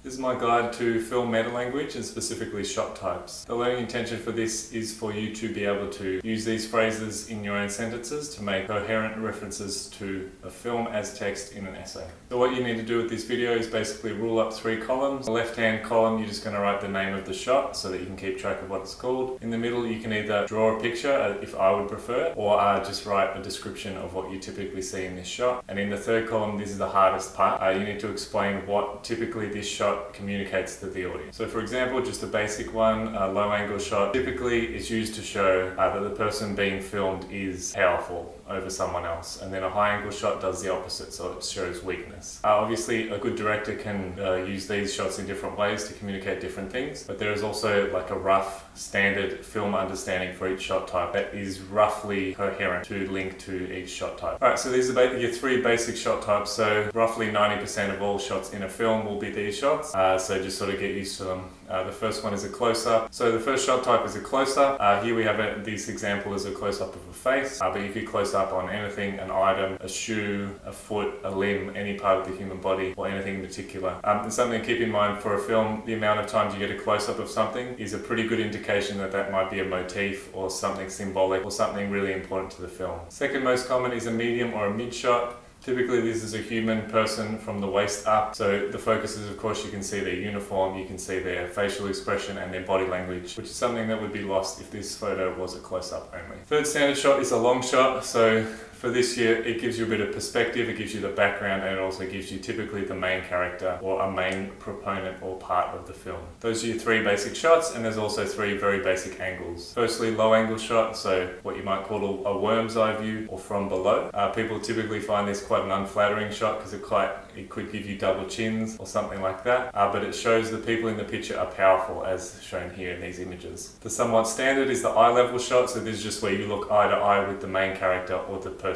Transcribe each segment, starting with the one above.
This is my guide to film meta-language and specifically shot types. The learning intention for this is for you to be able to use these phrases in your own sentences to make coherent references to a film as text in an essay. So what you need to do with this video is basically rule up 3 columns. The left-hand column, you're just going to write the name of the shot so that you can keep track of what it's called. In the middle, you can either draw a picture, if I would prefer, or just write a description of what you typically see in this shot. And in the third column, this is the hardest part. You need to explain what typically this shot communicates to the audience. So for example, just a basic one, a low angle shot typically is used to show that the person being filmed is powerful over someone else, and then a high angle shot does the opposite, so it shows weakness. Obviously a good director can use these shots in different ways to communicate different things, but there is also like a rough standard film understanding for each shot type that is roughly coherent to link to each shot type. Alright, so these are your 3 basic shot types. So roughly 90% of all shots in a film will be these shots, so just sort of get used to them. The first one is a close-up. So the first shot type is a close-up. Here we have this example is a close-up of a face, but you could close up on anything, an item, a shoe, a foot, a limb, any part of the human body, or anything in particular. And something to keep in mind for a film, the amount of times you get a close-up of something is a pretty good indication that that might be a motif or something symbolic or something really important to the film. Second most common is a medium or a mid shot. Typically this is a human person from the waist up, so the focus is, of course, you can see their uniform, you can see their facial expression and their body language, which is something that would be lost if this photo was a close-up only. Third standard shot is a long shot. So for this here, it gives you a bit of perspective, it gives you the background, and it also gives you typically the main character or a main proponent or part of the film. Those are your 3 basic shots, and there's also 3 very basic angles. Firstly, low angle shot, so what you might call a worm's eye view or from below. People typically find this quite an unflattering shot because it could give you double chins or something like that, but it shows the people in the picture are powerful as shown here in these images. The somewhat standard is the eye level shot, so this is just where you look eye to eye with the main character or the person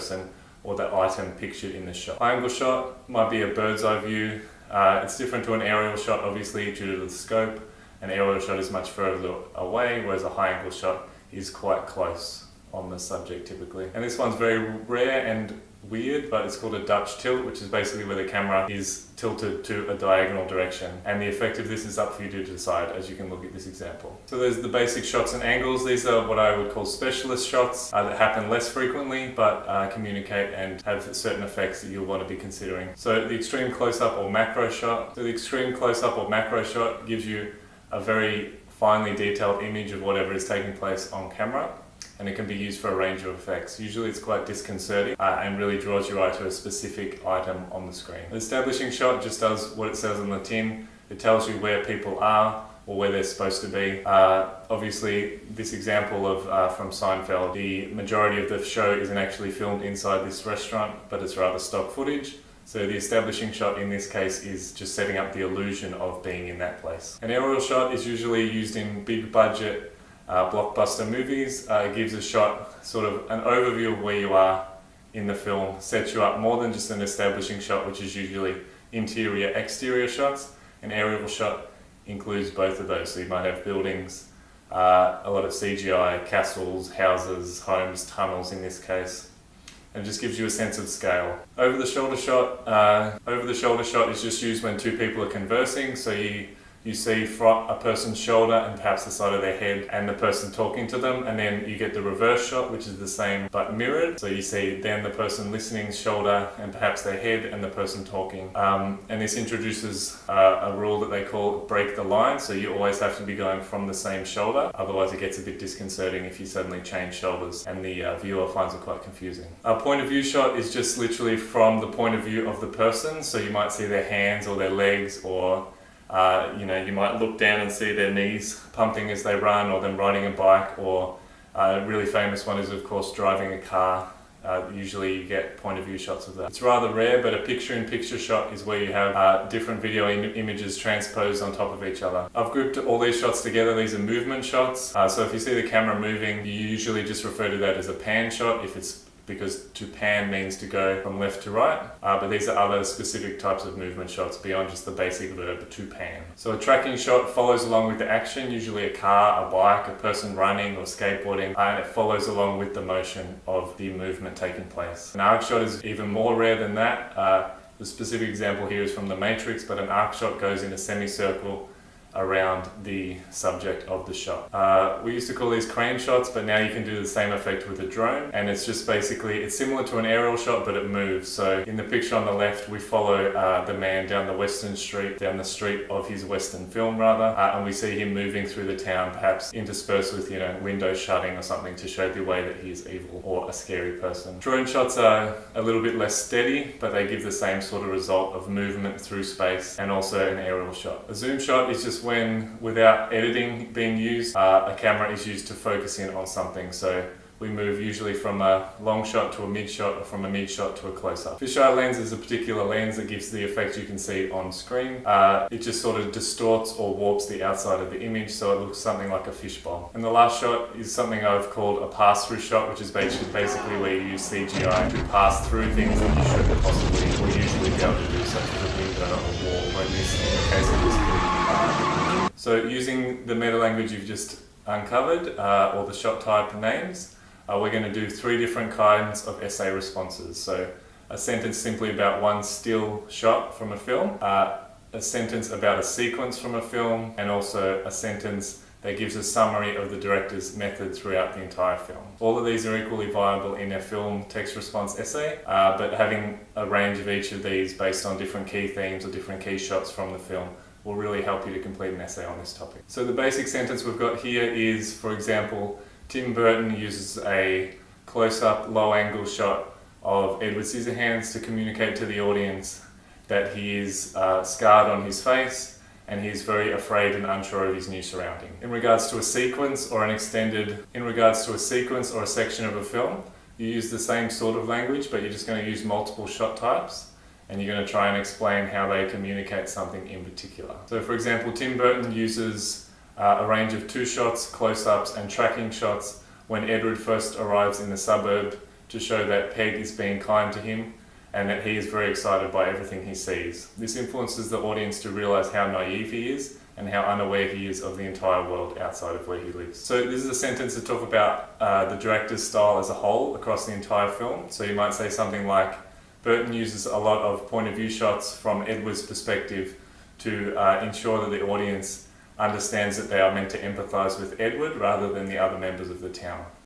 or the item pictured in the shot. High angle shot might be a bird's eye view. It's different to an aerial shot, obviously, due to the scope. An aerial shot is much further away, whereas a high angle shot is quite close on the subject typically. And this one's very rare and weird, but it's called a Dutch tilt, which is basically where the camera is tilted to a diagonal direction, and the effect of this is up for you to decide, as you can look at this example. So there's the basic shots and angles. These are what I would call specialist shots that happen less frequently but communicate and have certain effects that you'll want to be considering. So the extreme close-up or macro shot. So the extreme close-up or macro shot gives you a very finely detailed image of whatever is taking place on camera, and it can be used for a range of effects. Usually it's quite disconcerting and really draws your eye to a specific item on the screen. The establishing shot just does what it says on the tin. It tells you where people are or where they're supposed to be. Obviously, this example of from Seinfeld, the majority of the show isn't actually filmed inside this restaurant, but it's rather stock footage. So the establishing shot in this case is just setting up the illusion of being in that place. An aerial shot is usually used in big budget blockbuster movies. It gives a shot sort of an overview of where you are in the film, sets you up more than just an establishing shot, which is usually interior exterior shots. An aerial shot includes both of those, so you might have buildings, a lot of CGI, castles, houses, homes, tunnels in this case, and it just gives you a sense of scale. Over the shoulder shot is just used when 2 people are conversing, so you see a person's shoulder and perhaps the side of their head and the person talking to them, and then you get the reverse shot, which is the same but mirrored. So you see then the person listening's shoulder and perhaps their head and the person talking. And this introduces a rule that they call break the line. So you always have to be going from the same shoulder. Otherwise it gets a bit disconcerting if you suddenly change shoulders and the viewer finds it quite confusing. A point of view shot is just literally from the point of view of the person. So you might see their hands or their legs, or you might look down and see their knees pumping as they run, or them riding a bike, or a really famous one is, of course, driving a car. Usually you get point of view shots of that. It's rather rare, but a picture-in-picture shot is where you have different video images transposed on top of each other. I've grouped all these shots together. These are movement shots. So if you see the camera moving, you usually just refer to that as a pan shot, because to pan means to go from left to right, but these are other specific types of movement shots beyond just the basic verb to pan. So a tracking shot follows along with the action, usually a car, a bike, a person running or skateboarding, and it follows along with the motion of the movement taking place. An arc shot is even more rare than that. The specific example here is from The Matrix, but an arc shot goes in a semicircle around the subject of the shot. We used to call these crane shots, but now you can do the same effect with a drone, and it's just basically, it's similar to an aerial shot, but it moves. So in the picture on the left, we follow the man down the street of his Western film rather, and we see him moving through the town, perhaps interspersed with, windows shutting or something to show the way that he is evil or a scary person. Drone shots are a little bit less steady, but they give the same sort of result of movement through space, and also an aerial shot. A zoom shot is just when, without editing being used, a camera is used to focus in on something. So we move usually from a long shot to a mid shot, or from a mid shot to a close-up. Fisheye lens is a particular lens that gives the effect you can see on screen. It just sort of distorts or warps the outside of the image, so it looks something like a fishbowl. And the last shot is something I've called a pass-through shot, which is basically where you use CGI to pass through things that you shouldn't possibly or usually be able to do, such as a window or a wall, or in the case of this film. So using the meta language you've just uncovered, or the shot type names, we're going to do 3 different kinds of essay responses. So a sentence simply about one still shot from a film, a sentence about a sequence from a film, and also a sentence that gives a summary of the director's method throughout the entire film. All of these are equally viable in a film text response essay, but having a range of each of these based on different key themes or different key shots from the film will really help you to complete an essay on this topic. So the basic sentence we've got here is, for example, Tim Burton uses a close-up, low-angle shot of Edward Scissorhands to communicate to the audience that he is scarred on his face and he is very afraid and unsure of his new surrounding. In regards to a sequence or a section of a film, you use the same sort of language, but you're just going to use multiple shot types, and you're going to try and explain how they communicate something in particular. So for example, Tim Burton uses a range of 2 shots, close-ups and tracking shots when Edward first arrives in the suburb to show that Peg is being kind to him and that he is very excited by everything he sees. This influences the audience to realise how naive he is and how unaware he is of the entire world outside of where he lives. So this is a sentence to talk about the director's style as a whole across the entire film. So you might say something like, Burton uses a lot of point of view shots from Edward's perspective to ensure that the audience understands that they are meant to empathise with Edward rather than the other members of the town.